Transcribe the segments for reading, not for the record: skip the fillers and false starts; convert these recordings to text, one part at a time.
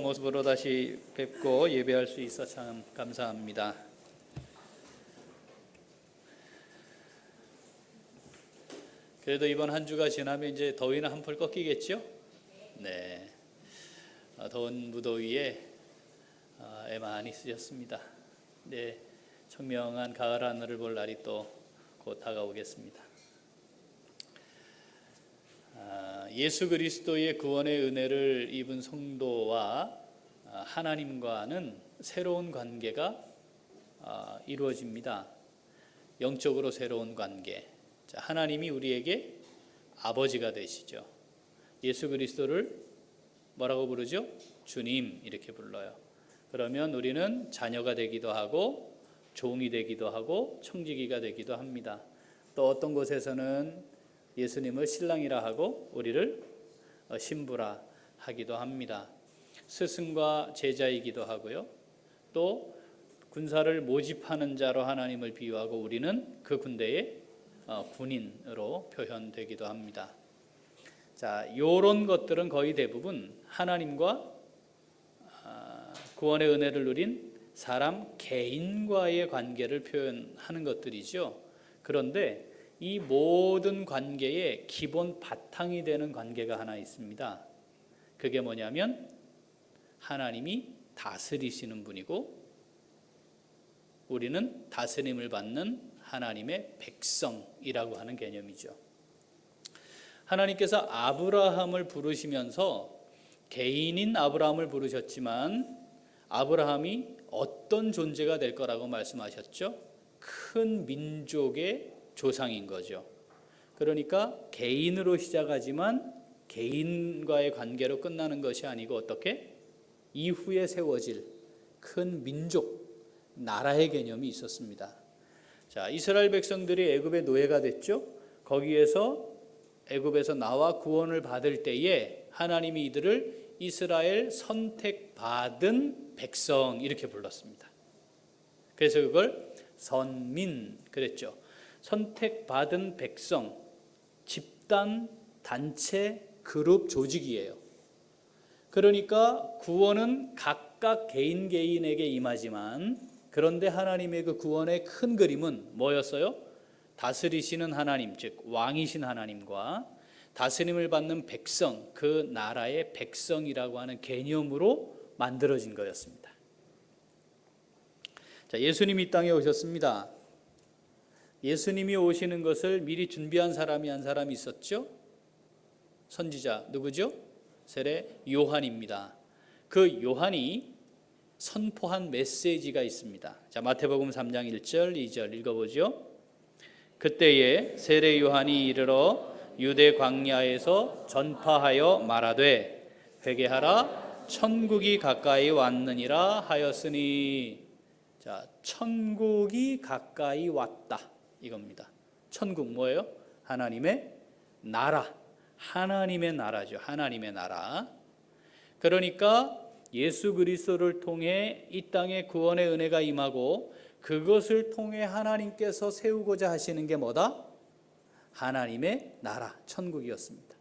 모습으로 다시 뵙고 예배할 수 있어 참 감사합니다. 그래도 이번 한 주가 지나면 이제 더위는 한풀 꺾이겠죠? 네. 더운 무더위에 애 많이 쓰셨습니다. 네, 청명한 가을 하늘을 볼 날이 또 곧 다가오겠습니다. 예수 그리스도의 구원의 은혜를 입은 성도와 하나님과는 새로운 관계가 이루어집니다. 영적으로 새로운 관계. 하나님이 우리에게 아버지가 되시죠. 예수 그리스도를 뭐라고 부르죠? 주님 이렇게 불러요. 그러면 우리는 자녀가 되기도 하고 종이 되기도 하고 청지기가 되기도 합니다. 또 어떤 곳에서는 예수님을 신랑이라 하고 우리를 신부라 하기도 합니다. 스승과 제자이기도 하고요. 또 군사를 모집하는 자로 하나님을 비유하고 우리는 그 군대의 군인으로 표현되기도 합니다. 자, 이런 것들은 거의 대부분 하나님과 구원의 은혜를 누린 사람 개인과의 관계를 표현하는 것들이죠. 그런데 이 모든 관계의 기본 바탕이 되는 관계가 하나 있습니다. 그게 뭐냐면 하나님이 다스리시는 분이고 우리는 다스림을 받는 하나님의 백성이라고 하는 개념이죠. 하나님께서 아브라함을 부르시면서 개인인 아브라함을 부르셨지만 아브라함이 어떤 존재가 될 거라고 말씀하셨죠? 큰 민족의 조상인 거죠. 그러니까 개인으로 시작하지만 개인과의 관계로 끝나는 것이 아니고 어떻게? 이후에 세워질 큰 민족, 나라의 개념이 있었습니다. 자, 이스라엘 백성들이 애굽의 노예가 됐죠. 거기에서 애굽에서 나와 구원을 받을 때에 하나님이 이들을 이스라엘 선택받은 백성 이렇게 불렀습니다. 그래서 그걸 선민 그랬죠. 선택받은 백성, 집단, 단체, 그룹, 조직이에요. 그러니까 구원은 각각 개인에게 임하지만 그런데 하나님의 그 구원의 큰 그림은 뭐였어요? 다스리시는 하나님, 즉 왕이신 하나님과 다스림을 받는 백성, 그 나라의 백성이라고 하는 개념으로 만들어진 거였습니다. 자, 예수님이 이 땅에 오셨습니다. 예수님이 오시는 것을 미리 준비한 사람이 한 사람이 있었죠? 선지자 누구죠? 세례 요한입니다. 그 요한이 선포한 메시지가 있습니다. 자, 마태복음 3장 1절 2절 읽어보죠. 그때에 세례 요한이 이르러 유대 광야에서 전파하여 말하되 회개하라 천국이 가까이 왔느니라 하였으니. 자, 천국이 가까이 왔다 이겁니다. 천국 뭐예요? 하나님의 나라. 하나님의 나라죠. 하나님의 나라. 그러니까 예수 그리스도를 통해 이 땅에 구원의 은혜가 임하고 그것을 통해 하나님께서 세우고자 하시는 게 뭐다? 하나님의 나라, 천국이었습니다.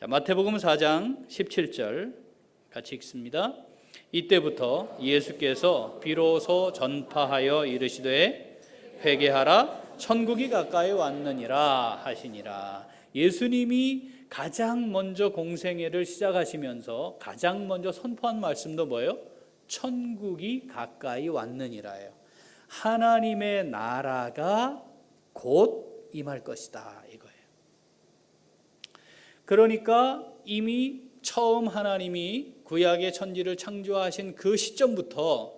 자, 마태복음 4장 17절 같이 읽습니다. 이때부터 예수께서 비로소 전파하여 이르시되 회개하라 천국이 가까이 왔느니라 하시니라. 예수님이 가장 먼저 공생애를 시작하시면서 가장 먼저 선포한 말씀도 뭐예요? 천국이 가까이 왔느니라예요. 하나님의 나라가 곧 임할 것이다 이거예요. 그러니까 이미 처음 하나님이 구약의 천지를 창조하신 그 시점부터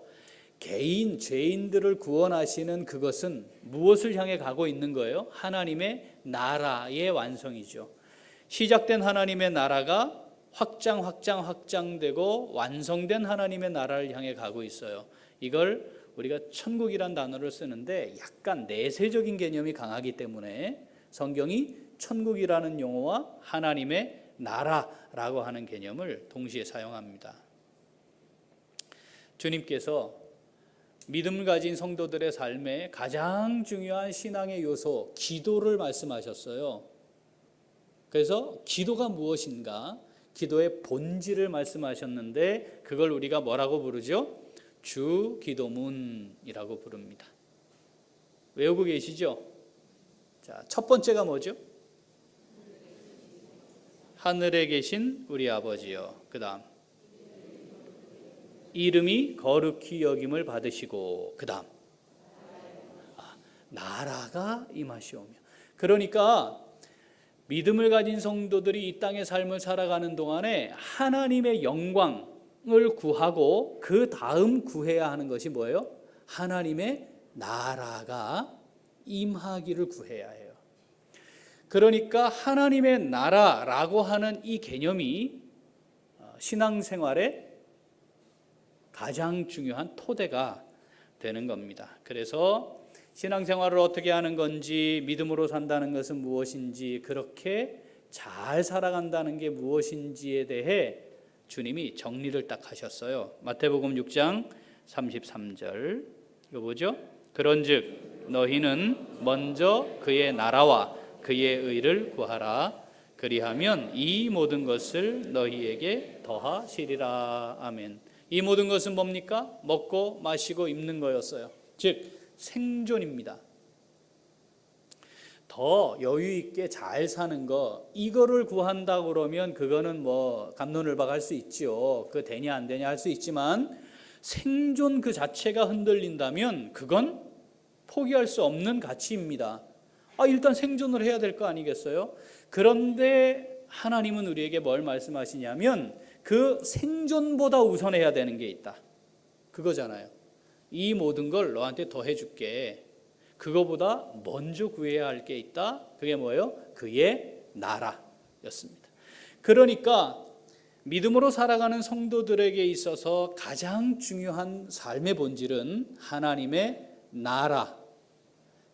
개인 죄인들을 구원하시는 그것은 무엇을 향해 가고 있는 거예요? 하나님의 나라의 완성이죠. 시작된 하나님의 나라가 확장되고 완성된 하나님의 나라를 향해 가고 있어요. 이걸 우리가 천국이란 단어를 쓰는데 약간 내세적인 개념이 강하기 때문에 성경이 천국이라는 용어와 하나님의 나라라고 하는 개념을 동시에 사용합니다. 주님께서 믿음을 가진 성도들의 삶에 가장 중요한 신앙의 요소, 기도를 말씀하셨어요. 그래서 기도가 무엇인가? 기도의 본질을 말씀하셨는데 그걸 우리가 뭐라고 부르죠? 주 기도문이라고 부릅니다. 외우고 계시죠? 자, 첫 번째가 뭐죠? 하늘에 계신 우리 아버지여. 그 다음 이름이 거룩히 여김을 받으시고, 그 다음 나라가 임하시오며. 그러니까 믿음을 가진 성도들이 이 땅의 삶을 살아가는 동안에 하나님의 영광을 구하고 그 다음 구해야 하는 것이 뭐예요? 하나님의 나라가 임하기를 구해야 해요. 그러니까 하나님의 나라라고 하는 이 개념이 신앙생활의 가장 중요한 토대가 되는 겁니다. 그래서 신앙생활을 어떻게 하는 건지, 믿음으로 산다는 것은 무엇인지, 그렇게 잘 살아간다는 게 무엇인지에 대해 주님이 정리를 딱 하셨어요. 마태복음 6장 33절 이거 뭐죠? 그런즉 너희는 먼저 그의 나라와 그의 의를 구하라. 그리하면 이 모든 것을 너희에게 더하시리라. 아멘. 이 모든 것은 뭡니까? 먹고 마시고 입는 거였어요. 즉 생존입니다. 더 여유 있게 잘 사는 거, 이거를 구한다 그러면 그거는 뭐 갑론을박할 수 있죠. 그 되냐 안 되냐 할 수 있지만 생존 그 자체가 흔들린다면 그건 포기할 수 없는 가치입니다. 일단 생존을 해야 될 거 아니겠어요? 그런데 하나님은 우리에게 뭘 말씀하시냐면 그 생존보다 우선해야 되는 게 있다. 그거잖아요. 이 모든 걸 너한테 더 해줄게. 그거보다 먼저 구해야 할 게 있다. 그게 뭐예요? 그의 나라였습니다. 그러니까 믿음으로 살아가는 성도들에게 있어서 가장 중요한 삶의 본질은 하나님의 나라,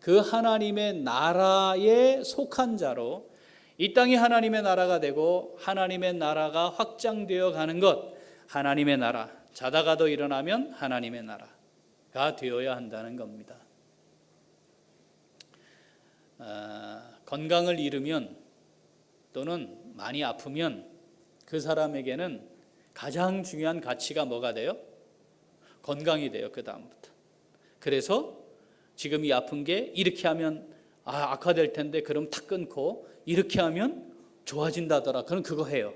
그 하나님의 나라에 속한 자로 이 땅이 하나님의 나라가 되고 하나님의 나라가 확장되어 가는 것, 하나님의 나라, 자다가도 일어나면 하나님의 나라가 되어야 한다는 겁니다. 건강을 잃으면 또는 많이 아프면 그 사람에게는 가장 중요한 가치가 뭐가 돼요? 건강이 돼요. 그 다음부터. 그래서 지금 이 아픈 게 이렇게 하면 악화될 텐데 그럼 탁 끊고 이렇게 하면 좋아진다더라. 그럼 그거 해요.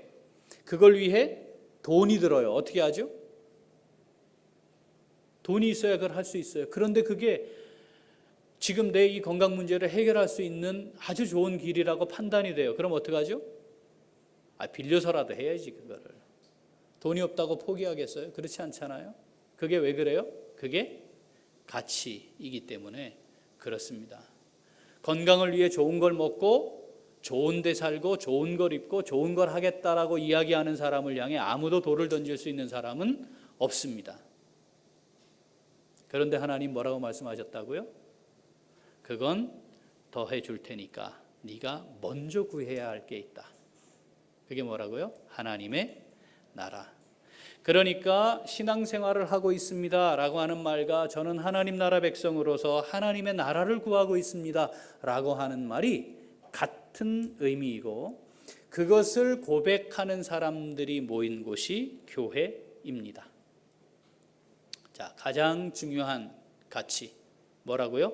그걸 위해 돈이 들어요. 어떻게 하죠? 돈이 있어야 그걸 할 수 있어요. 그런데 그게 지금 내 이 건강 문제를 해결할 수 있는 아주 좋은 길이라고 판단이 돼요. 그럼 어떡하죠? 빌려서라도 해야지 그거를. 돈이 없다고 포기하겠어요? 그렇지 않잖아요. 그게 왜 그래요? 그게 가치이기 때문에 그렇습니다. 건강을 위해 좋은 걸 먹고 좋은 데 살고 좋은 걸 입고 좋은 걸 하겠다라고 이야기하는 사람을 향해 아무도 돌을 던질 수 있는 사람은 없습니다. 그런데 하나님 뭐라고 말씀하셨다고요? 그건 더해 줄 테니까 네가 먼저 구해야 할 게 있다. 그게 뭐라고요? 하나님의 나라. 그러니까 신앙생활을 하고 있습니다 라고 하는 말과 저는 하나님 나라 백성으로서 하나님의 나라를 구하고 있습니다 라고 하는 말이 같은 의미이고, 그것을 고백하는 사람들이 모인 곳이 교회입니다. 자, 가장 중요한 가치 뭐라고요?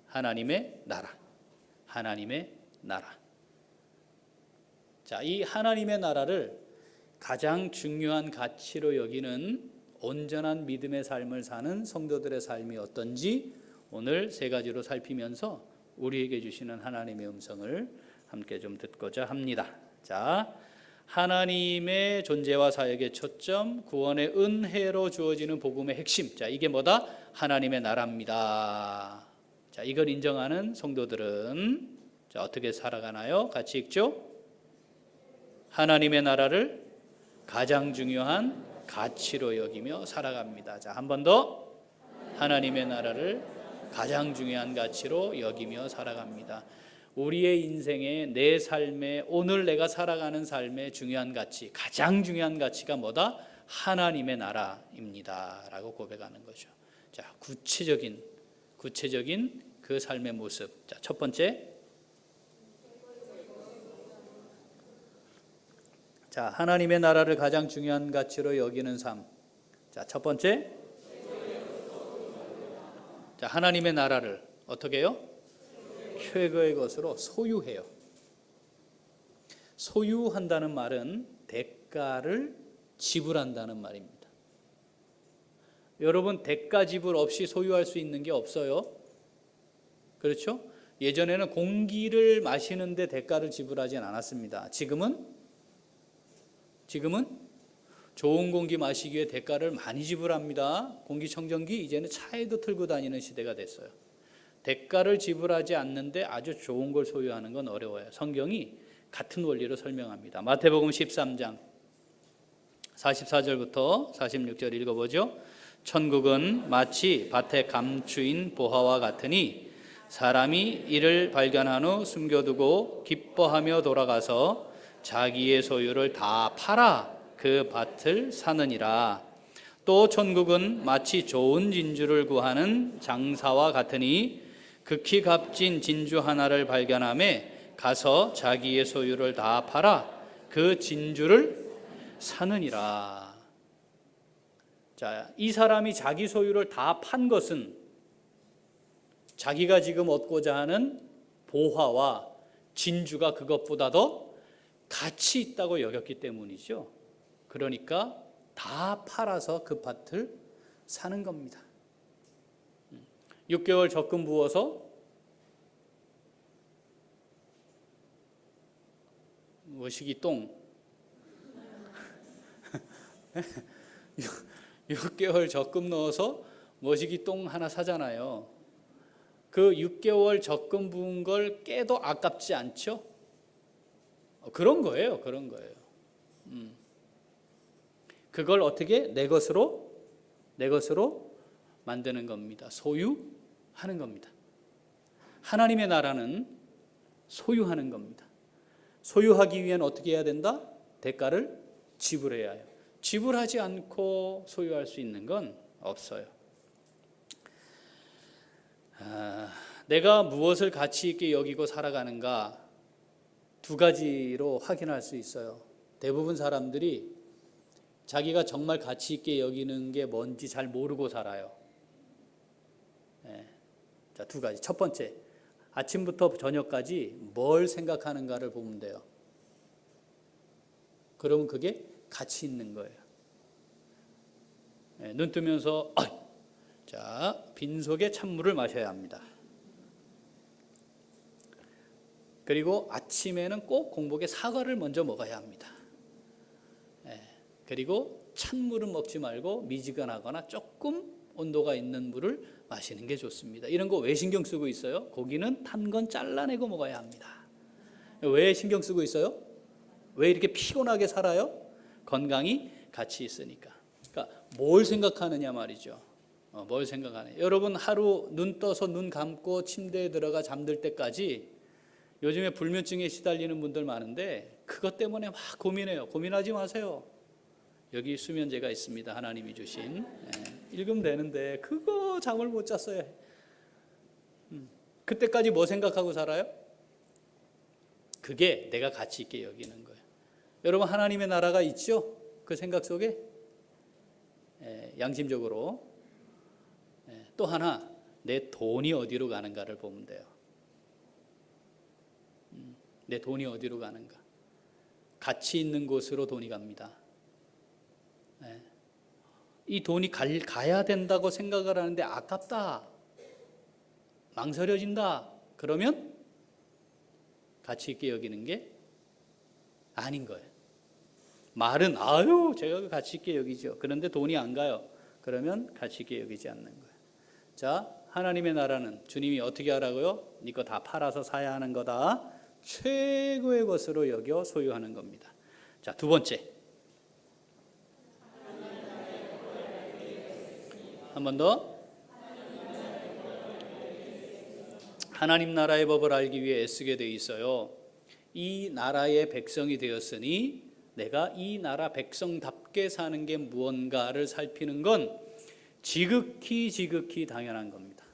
하나님의 나라. 하나님의 나라. 자, 이 하나님의 나라를 가장 중요한 가치로 여기는 온전한 믿음의 삶을 사는 성도들의 삶이 어떤지 오늘 세 가지로 살피면서 우리에게 주시는 하나님의 음성을 함께 좀 듣고자 합니다. 자, 하나님의 존재와 사역의 초점, 구원의 은혜로 주어지는 복음의 핵심. 자, 이게 뭐다? 하나님의 나라입니다. 자, 이걸 인정하는 성도들은 자, 어떻게 살아가나요? 같이 읽죠. 하나님의 나라를 가장 중요한 가치로 여기며 살아갑니다. 자, 한 번 더. 하나님의 나라를 가장 중요한 가치로 여기며 살아갑니다. 우리의 인생의 내 삶의 오늘 내가 살아가는 삶의 중요한 가치, 가장 중요한 가치가 뭐다? 하나님의 나라입니다 라고 고백하는 거죠. 자, 구체적인 그 삶의 모습. 자, 첫 번째. 자, 하나님의 나라를 가장 중요한 가치로 여기는 삶. 자, 첫 번째. 자, 하나님의 나라를 어떻게 해요? 최고의 것으로 소유해요. 소유한다는 말은 대가를 지불한다는 말입니다. 여러분, 대가 지불 없이 소유할 수 있는 게 없어요. 그렇죠? 예전에는 공기를 마시는데 대가를 지불하진 않았습니다. 지금은 좋은 공기 마시기 위해 대가를 많이 지불합니다. 공기청정기 이제는 차에도 틀고 다니는 시대가 됐어요. 대가를 지불하지 않는데 아주 좋은 걸 소유하는 건 어려워요. 성경이 같은 원리로 설명합니다. 마태복음 13장 44절부터 46절 읽어보죠. 천국은 마치 밭에 감추인 보화와 같으니 사람이 이를 발견한 후 숨겨두고 기뻐하며 돌아가서 자기의 소유를 다 팔아 그 밭을 사느니라. 또 천국은 마치 좋은 진주를 구하는 장사와 같으니 극히 값진 진주 하나를 발견하매 가서 자기의 소유를 다 팔아 그 진주를 사느니라. 자, 이 사람이 자기 소유를 다 판 것은 자기가 지금 얻고자 하는 보화와 진주가 그것보다 더 가치 있다고 여겼기 때문이죠. 그러니까 다 팔아서 그 밭을 사는 겁니다. 6개월 적금 부어서 머시기 똥 6개월 적금 넣어서 머시기 똥 하나 사잖아요. 그 6개월 적금 부은 걸 깨도 아깝지 않죠? 그런 거예요. 그걸 어떻게 내 것으로 만드는 겁니다. 소유하는 겁니다. 하나님의 나라는 소유하는 겁니다. 소유하기 위한 어떻게 해야 된다? 대가를 지불해야 해요. 지불하지 않고 소유할 수 있는 건 없어요. 내가 무엇을 가치 있게 여기고 살아가는가 두 가지로 확인할 수 있어요. 대부분 사람들이 자기가 정말 가치 있게 여기는 게 뭔지 잘 모르고 살아요. 자, 두 가지. 첫 번째, 아침부터 저녁까지 뭘 생각하는가를 보면 돼요. 그러면 그게 가치 있는 거예요. 눈 뜨면서 자, 빈속에 찬물을 마셔야 합니다. 그리고 아침에는 꼭 공복에 사과를 먼저 먹어야 합니다. 그리고 찬물은 먹지 말고 미지근하거나 조금 온도가 있는 물을 마시는 게 좋습니다. 이런 거 왜 신경 쓰고 있어요? 고기는 탄 건 잘라내고 먹어야 합니다. 왜 신경 쓰고 있어요? 왜 이렇게 피곤하게 살아요? 건강이 같이 있으니까. 그러니까 뭘 생각하느냐 말이죠. 뭘 생각하느냐. 여러분 하루 눈 떠서 눈 감고 침대에 들어가 잠들 때까지 요즘에 불면증에 시달리는 분들 많은데 그것 때문에 막 고민해요. 고민하지 마세요. 여기 수면제가 있습니다. 하나님이 주신. 읽으면 되는데 그거 잠을 못 잤어요. 그때까지 뭐 생각하고 살아요? 그게 내가 가치 있게 여기는 거예요. 여러분 하나님의 나라가 있죠? 그 생각 속에 양심적으로. 또 하나, 내 돈이 어디로 가는가를 보면 돼요. 내 돈이 어디로 가는가. 가치 있는 곳으로 돈이 갑니다. 이 돈이 가야 된다고 생각을 하는데 아깝다, 망설여진다, 그러면 가치 있게 여기는 게 아닌 거예요. 말은 아유 제가 가치 있게 여기죠. 그런데 돈이 안 가요. 그러면 가치 있게 여기지 않는 거예요. 자, 하나님의 나라는 주님이 어떻게 하라고요? 네 거 다 팔아서 사야 하는 거다. 최고의 것으로 여겨 소유하는 겁니다. 자, 두 번째. 한 번 더. 하나님 나라의 법을 알기 위해 애쓰게 돼 있어요. 이 나라의 백성이 되었으니 내가 이 나라 백성답게 사는 게 무언가를 살피는 건 지극히 당연한 겁니다.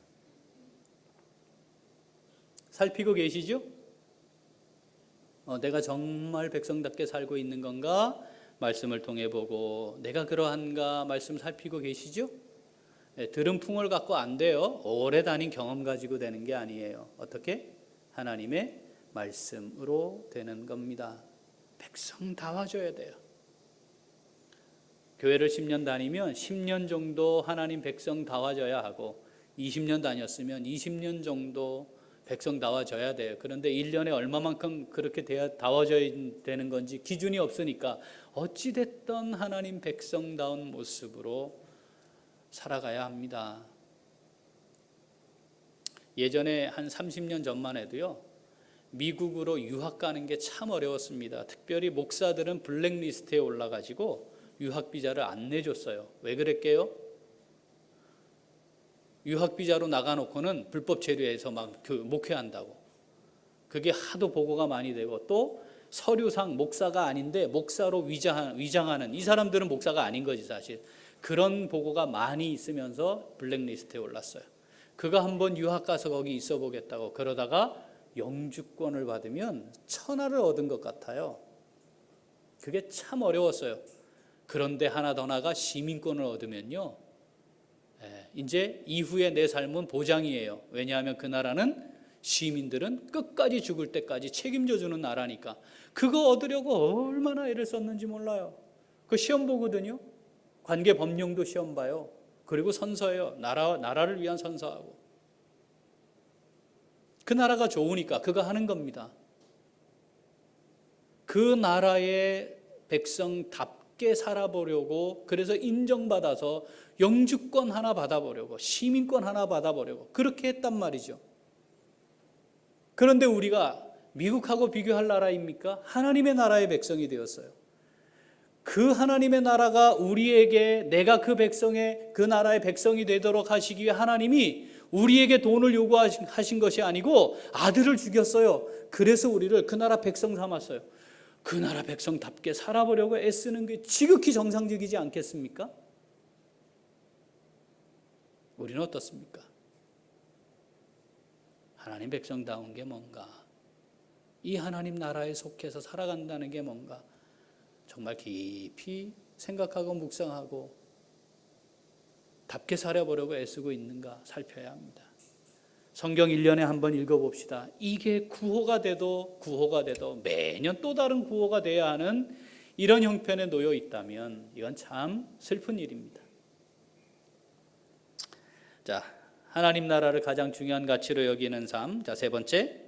살피고 계시죠? 내가 정말 백성답게 살고 있는 건가? 말씀을 통해 보고 내가 그러한가? 말씀 살피고 계시죠? 들은 풍을 갖고 안 돼요. 오래 다닌 경험 가지고 되는 게 아니에요. 어떻게? 하나님의 말씀으로 되는 겁니다. 백성 다 와줘야 돼요. 교회를 10년 다니면 10년 정도 하나님 백성 다 와줘야 하고 20년 다녔으면 20년 정도 백성 다 와줘야 돼요. 그런데 1년에 얼마만큼 그렇게 다 와줘야 되는 건지 기준이 없으니까 어찌됐든 하나님 백성다운 모습으로 살아가야 합니다. 예전에 한 30년 전만 해도요, 미국으로 유학 가는 게 참 어려웠습니다. 특별히 목사들은 블랙리스트에 올라가지고 유학 비자를 안 내줬어요. 왜 그랬게요? 유학 비자로 나가놓고는 불법 체류해서 막 목회한다고. 그게 하도 보고가 많이 되고, 또 서류상 목사가 아닌데 목사로 위장하는, 이 사람들은 목사가 아닌 거지 사실. 그런 보고가 많이 있으면서 블랙리스트에 올랐어요. 그가 한번 유학 가서 거기 있어 보겠다고 그러다가 영주권을 받으면 천하를 얻은 것 같아요. 그게 참 어려웠어요. 그런데 하나 더 나가 시민권을 얻으면요, 이제 이후에 내 삶은 보장이에요. 왜냐하면 그 나라는 시민들은 끝까지 죽을 때까지 책임져 주는 나라니까. 그거 얻으려고 얼마나 애를 썼는지 몰라요. 그 시험 보거든요. 관계 법령도 시험 봐요. 그리고 선서해요. 나라를 위한 선서하고. 그 나라가 좋으니까 그거 하는 겁니다. 그 나라의 백성답게 살아보려고, 그래서 인정받아서 영주권 하나 받아보려고, 시민권 하나 받아보려고 그렇게 했단 말이죠. 그런데 우리가 미국하고 비교할 나라입니까? 하나님의 나라의 백성이 되었어요. 그 하나님의 나라가 우리에게, 내가 그 백성의, 그 나라의 백성이 되도록 하시기 위해 하나님이 우리에게 돈을 요구하신 것이 아니고 아들을 죽였어요. 그래서 우리를 그 나라 백성 삼았어요. 그 나라 백성답게 살아보려고 애쓰는 게 지극히 정상적이지 않겠습니까? 우리는 어떻습니까? 하나님 백성다운 게 뭔가, 이 하나님 나라에 속해서 살아간다는 게 뭔가 정말 깊이 생각하고 묵상하고 답게 살아보려고 애쓰고 있는가 살펴야 합니다. 성경 1년에 한번 읽어봅시다. 이게 구호가 돼도 매년 또 다른 구호가 돼야 하는 이런 형편에 놓여 있다면 이건 참 슬픈 일입니다. 자, 하나님 나라를 가장 중요한 가치로 여기는 삶. 자, 세 번째,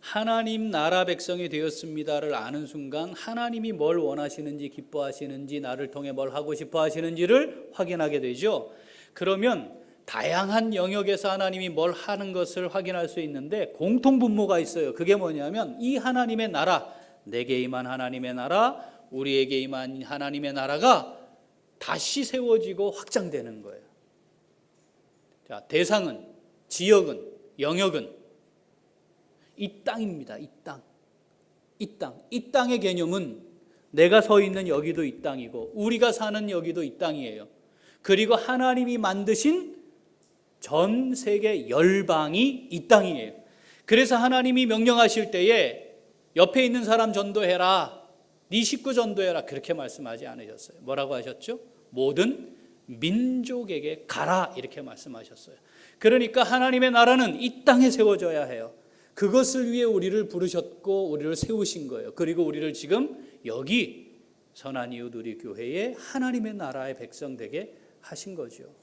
하나님 나라 백성이 되었습니다를 아는 순간 하나님이 뭘 원하시는지, 기뻐하시는지, 나를 통해 뭘 하고 싶어 하시는지를 확인하게 되죠. 그러면 다양한 영역에서 하나님이 뭘 하는 것을 확인할 수 있는데 공통분모가 있어요. 그게 뭐냐면 이 하나님의 나라, 내게 임한 하나님의 나라, 우리에게 임한 하나님의 나라가 다시 세워지고 확장되는 거예요. 자, 대상은, 지역은, 영역은 이 땅입니다. 이 땅. 이 땅의 개념은 내가 서 있는 여기도 이 땅이고 우리가 사는 여기도 이 땅이에요. 그리고 하나님이 만드신 전 세계 열방이 이 땅이에요. 그래서 하나님이 명령하실 때에 옆에 있는 사람 전도해라, 네 식구 전도해라, 그렇게 말씀하지 않으셨어요. 뭐라고 하셨죠? 모든 민족에게 가라, 이렇게 말씀하셨어요. 그러니까 하나님의 나라는 이 땅에 세워져야 해요. 그것을 위해 우리를 부르셨고 우리를 세우신 거예요. 그리고 우리를 지금 여기 선한 이웃 우리 교회에 하나님의 나라의 백성 되게 하신 거죠.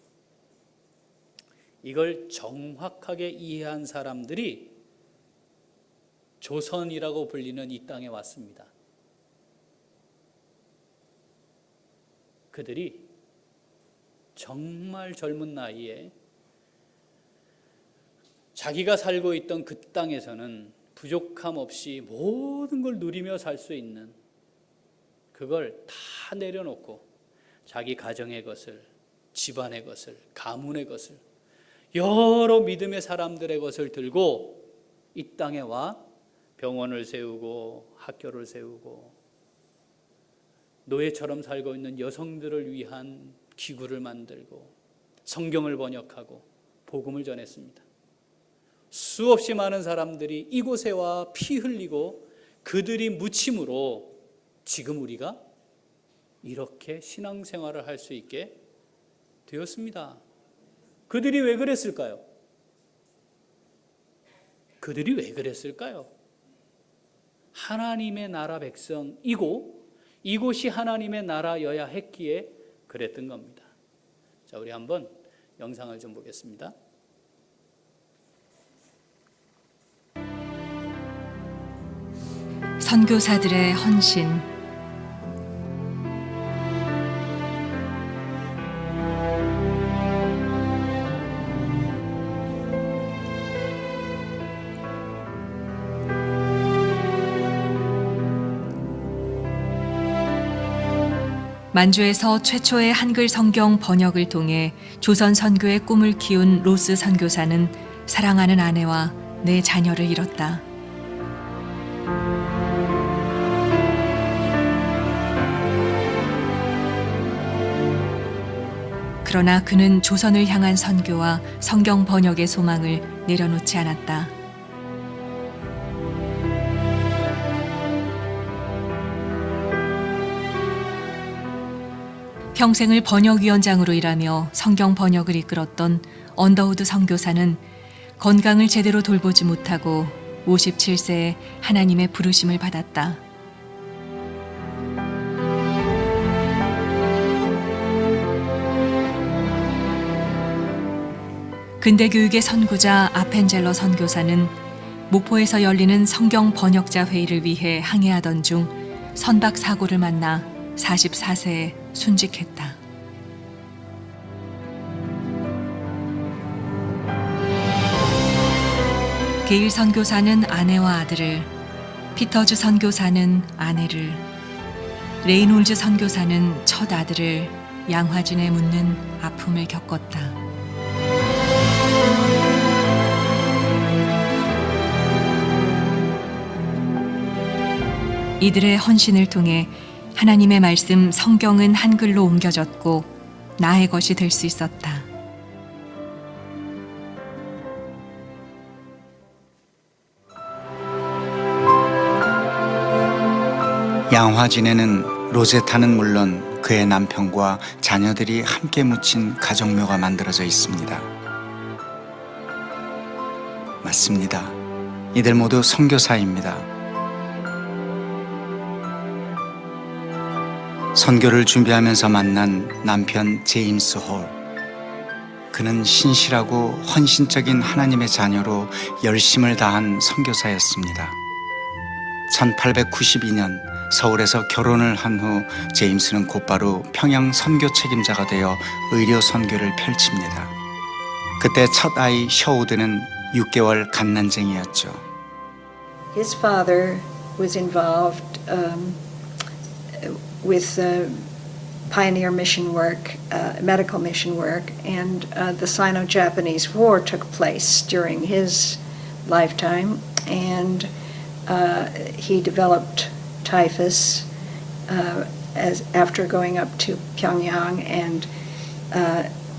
이걸 정확하게 이해한 사람들이 조선이라고 불리는 이 땅에 왔습니다. 그들이 정말 젊은 나이에 자기가 살고 있던 그 땅에서는 부족함 없이 모든 걸 누리며 살 수 있는, 그걸 다 내려놓고 자기 가정의 것을, 집안의 것을, 가문의 것을, 여러 믿음의 사람들의 것을 들고 이 땅에 와 병원을 세우고 학교를 세우고 노예처럼 살고 있는 여성들을 위한 기구를 만들고 성경을 번역하고 복음을 전했습니다. 수없이 많은 사람들이 이곳에 와 피 흘리고 그들이 묻힘으로 지금 우리가 이렇게 신앙생활을 할 수 있게 되었습니다. 그들이 왜 그랬을까요? 그들이 왜 그랬을까요? 하나님의 나라 백성이고 이곳이 하나님의 나라여야 했기에 그랬던 겁니다. 자, 우리 한번 영상을 좀 보겠습니다. 선교사들의 헌신. 만주에서 최초의 한글 성경 번역을 통해 조선 선교의 꿈을 키운 로스 선교사는 사랑하는 아내와 네 자녀를 잃었다. 그러나 그는 조선을 향한 선교와 성경 번역의 소망을 내려놓지 않았다. 평생을 번역위원장으로 일하며 성경 번역을 이끌었던 언더우드 선교사는 건강을 제대로 돌보지 못하고 57세에 하나님의 부르심을 받았다. 근대교육의 선구자 아펜젤러 선교사는 목포에서 열리는 성경 번역자 회의를 위해 항해하던 중 선박 사고를 만나 44세에 순직했다. 게일 선교사는 아내와 아들을, 피터즈 선교사는 아내를, 레이놀즈 선교사는 첫 아들을 양화진에 묻는 아픔을 겪었다. 이들의 헌신을 통해 하나님의 말씀 성경은 한글로 옮겨졌고 나의 것이 될 수 있었다. 양화진에는 로제타는 물론 그의 남편과 자녀들이 함께 묻힌 가정묘가 만들어져 있습니다. 맞습니다. 이들 모두 선교사입니다. 선교를 준비하면서 만난 남편 제임스 홀. 그는 신실하고 헌신적인 하나님의 자녀로 열심을 다한 선교사였습니다. 1892년 서울에서 결혼을 한 후 제임스는 곧바로 평양 선교 책임자가 되어 의료 선교를 펼칩니다. 그때 첫 아이 셔우드는 6개월 갓난쟁이였죠. His father was involved with pioneer mission work, medical mission work, and the Sino-Japanese War took place during his lifetime, and he developed typhus as after going up to Pyongyang and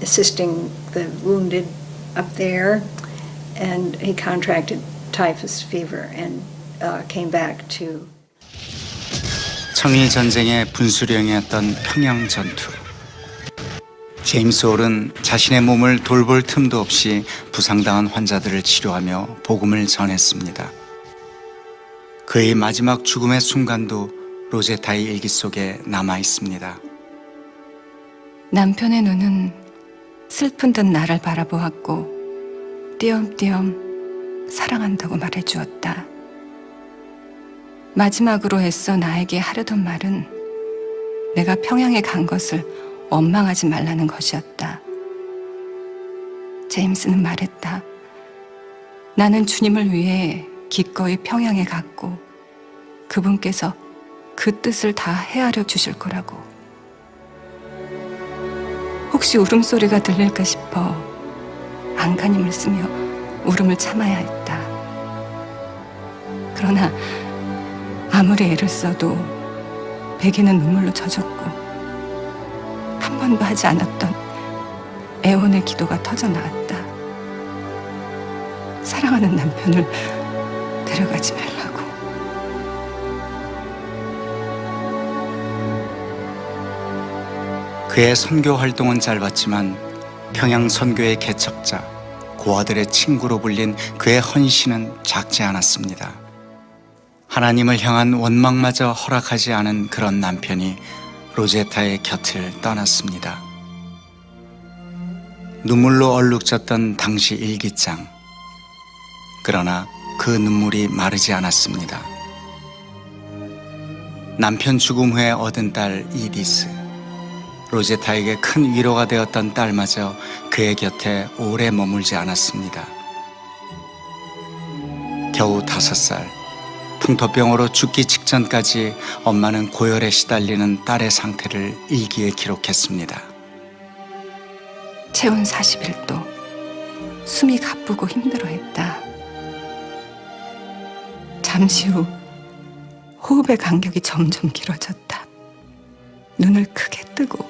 assisting the wounded up there, and he contracted typhus fever and came back to. 청일 전쟁의 분수령이었던 평양 전투. 제임스 홀은 자신의 몸을 돌볼 틈도 없이 부상당한 환자들을 치료하며 복음을 전했습니다. 그의 마지막 죽음의 순간도 로제타의 일기 속에 남아 있습니다. 남편의 눈은 슬픈 듯 나를 바라보았고 띄엄띄엄 사랑한다고 말해주었다. 마지막으로 애써 나에게 하려던 말은 내가 평양에 간 것을 원망하지 말라는 것이었다. 제임스는 말했다. 나는 주님을 위해 기꺼이 평양에 갔고 그분께서 그 뜻을 다 헤아려 주실 거라고. 혹시 울음소리가 들릴까 싶어 안간힘을 쓰며 울음을 참아야 했다. 그러나 아무리 애를 써도 베개는 눈물로 젖었고 한 번도 하지 않았던 애원의 기도가 터져 나왔다. 사랑하는 남편을 데려가지 말라고. 그의 선교 활동은 짧았지만 평양 선교의 개척자, 고아들의 친구로 불린 그의 헌신은 작지 않았습니다. 하나님을 향한 원망마저 허락하지 않은 그런 남편이 로제타의 곁을 떠났습니다. 눈물로 얼룩졌던 당시 일기장. 그러나 그 눈물이 마르지 않았습니다. 남편 죽음 후에 얻은 딸 이디스. 로제타에게 큰 위로가 되었던 딸마저 그의 곁에 오래 머물지 않았습니다. 겨우 5살, 풍토병으로 죽기 직전까지 엄마는 고열에 시달리는 딸의 상태를 일기에 기록했습니다. 체온 41도, 숨이 가쁘고 힘들어했다. 잠시 후 호흡의 간격이 점점 길어졌다. 눈을 크게 뜨고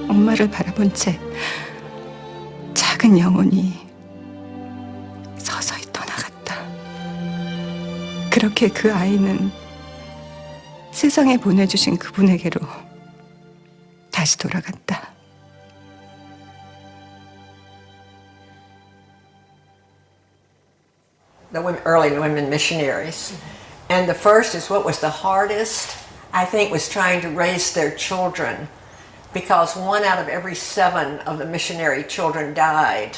엄마를 바라본 채 작은 영혼이 서서히 떠나갔다. 그렇게 그 아이는 세상에 보내주신 그분에게로 다시 돌아갔다. The early women missionaries. And the first is what was the hardest, I think, was trying to raise their children, because 1 out of every 7 of the missionary children died.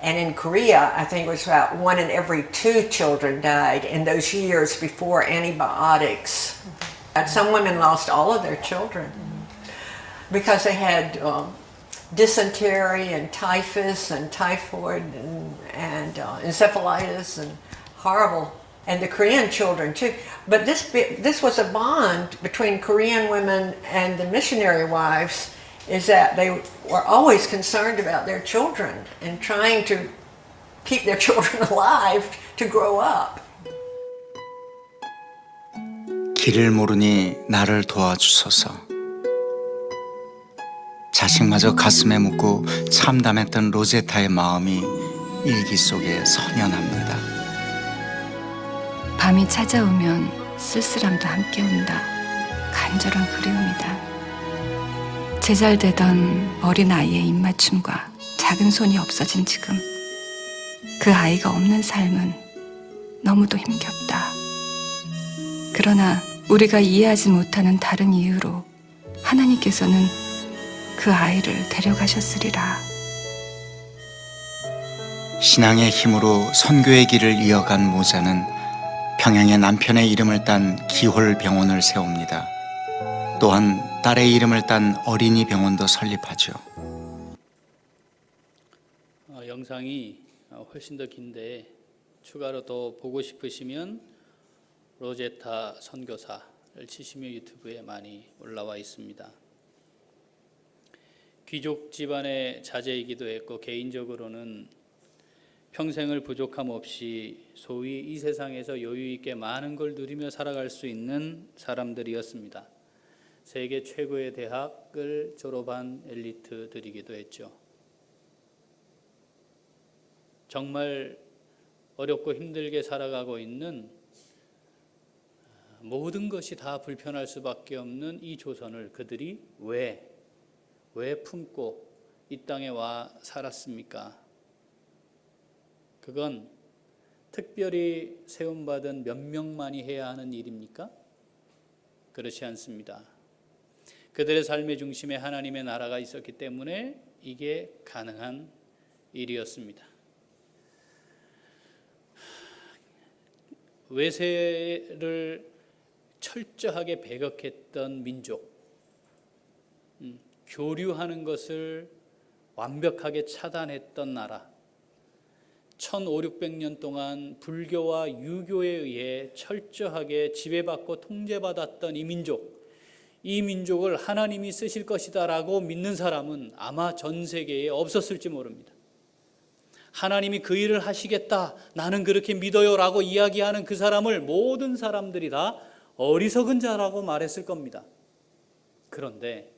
And in Korea, I think it was about 1 in every 2 children died in those years before antibiotics. And some women lost all of their children because they had dysentery and typhus and typhoid and encephalitis and horrible, and the Korean children too. But this was a bond between Korean women and the missionary wives, is that they were always concerned about their children and trying to keep their children alive to grow up. 길을 모르니 나를 도와주소서. 자식마저 가슴에 묻고 참담했던 로제타의 마음이 일기 속에 선연합니다. 밤이 찾아오면 쓸쓸함도 함께 온다. 간절한 그리움이다. 제잘되던 어린 아이의 입맞춤과 작은 손이 없어진 지금, 그 아이가 없는 삶은 너무도 힘겹다. 그러나 우리가 이해하지 못하는 다른 이유로 하나님께서는 그 아이를 데려가셨으리라. 신앙의 힘으로 선교의 길을 이어간 모자는 평양에 남편의 이름을 딴 기홀병원을 세웁니다. 또한 딸의 이름을 딴 어린이 병원도 설립하죠. 영상이 훨씬 더 긴데 추가로 더 보고 싶으시면 로제타 선교사를 치시면 유튜브에 많이 올라와 있습니다. 귀족 집안의 자제이기도 했고 개인적으로는 평생을 부족함 없이 소위 이 세상에서 여유 있게 많은 걸 누리며 살아갈 수 있는 사람들이었습니다. 세계 최고의 대학을 졸업한 엘리트들이기도 했죠. 정말 어렵고 힘들게 살아가고 있는, 모든 것이 다 불편할 수밖에 없는 이 조선을 그들이 왜 품고 이 땅에 와 살았습니까? 그건 특별히 세움받은 몇 명만이 해야 하는 일입니까? 그렇지 않습니다. 그들의 삶의 중심에 하나님의 나라가 있었기 때문에 이게 가능한 일이었습니다. 외세를 철저하게 배격했던 민족, 교류하는 것을 완벽하게 차단했던 나라, 1500~1600년 동안 불교와 유교에 의해 철저하게 지배받고 통제받았던 이 민족을 하나님이 쓰실 것이다 라고 믿는 사람은 아마 전 세계에 없었을지 모릅니다. 하나님이 그 일을 하시겠다, 나는 그렇게 믿어요 라고 이야기하는 그 사람을 모든 사람들이 다 어리석은 자라고 말했을 겁니다. 그런데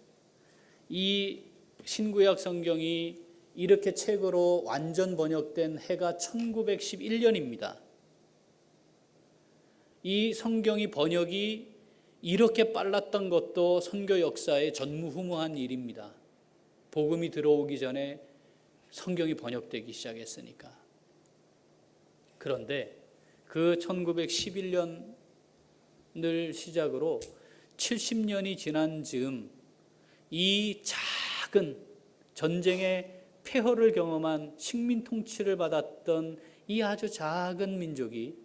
이 신구약 성경이 이렇게 책으로 완전 번역된 해가 1911년입니다. 이 성경이 번역이 이렇게 빨랐던 것도 선교 역사의 전무후무한 일입니다. 복음이 들어오기 전에 성경이 번역되기 시작했으니까. 그런데 그 1911년을 시작으로 70년이 지난 즈음 이 작은 전쟁의 폐허를 경험한 식민 통치를 받았던 이 아주 작은 민족이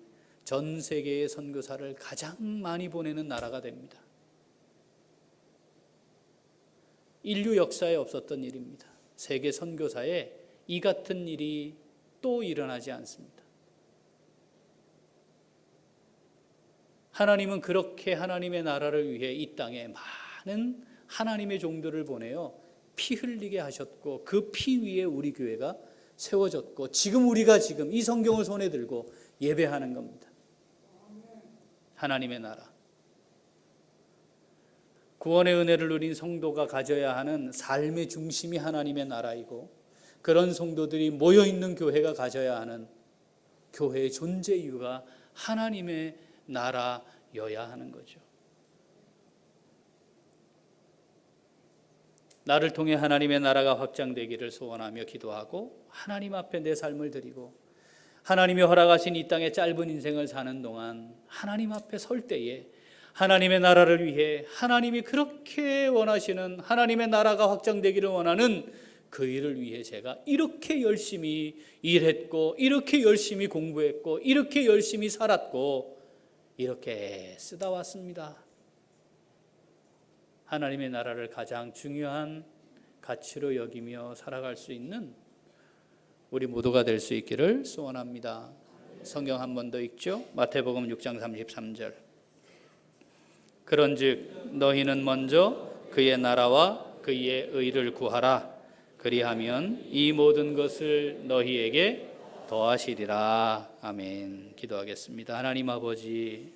전 세계의 선교사를 가장 많이 보내는 나라가 됩니다. 인류 역사에 없었던 일입니다. 세계 선교사에 이 같은 일이 또 일어나지 않습니다. 하나님은 그렇게 하나님의 나라를 위해 이 땅에 많은 하나님의 종들을 보내어 피 흘리게 하셨고 그 피 위에 우리 교회가 세워졌고 지금 우리가 지금 이 성경을 손에 들고 예배하는 겁니다. 하나님의 나라. 구원의 은혜를 누린 성도가 가져야 하는 삶의 중심이 하나님의 나라이고 그런 성도들이 모여있는 교회가 가져야 하는 교회의 존재 이유가 하나님의 나라여야 하는 거죠. 나를 통해 하나님의 나라가 확장되기를 소원하며 기도하고 하나님 앞에 내 삶을 드리고 하나님이 허락하신 이 땅의 짧은 인생을 사는 동안 하나님 앞에 설 때에 하나님의 나라를 위해 하나님이 그렇게 원하시는 하나님의 나라가 확장되기를 원하는 그 일을 위해 제가 이렇게 열심히 일했고 이렇게 열심히 공부했고 이렇게 열심히 살았고 이렇게 쓰다 왔습니다. 하나님의 나라를 가장 중요한 가치로 여기며 살아갈 수 있는 우리 모두가 될 수 있기를 소원합니다. 성경 한 번 더 읽죠. 마태복음 6장 33절. 그런즉 너희는 먼저 그의 나라와 그의 의를 구하라. 그리하면 이 모든 것을 너희에게 더하시리라. 아멘. 기도하겠습니다. 하나님 아버지,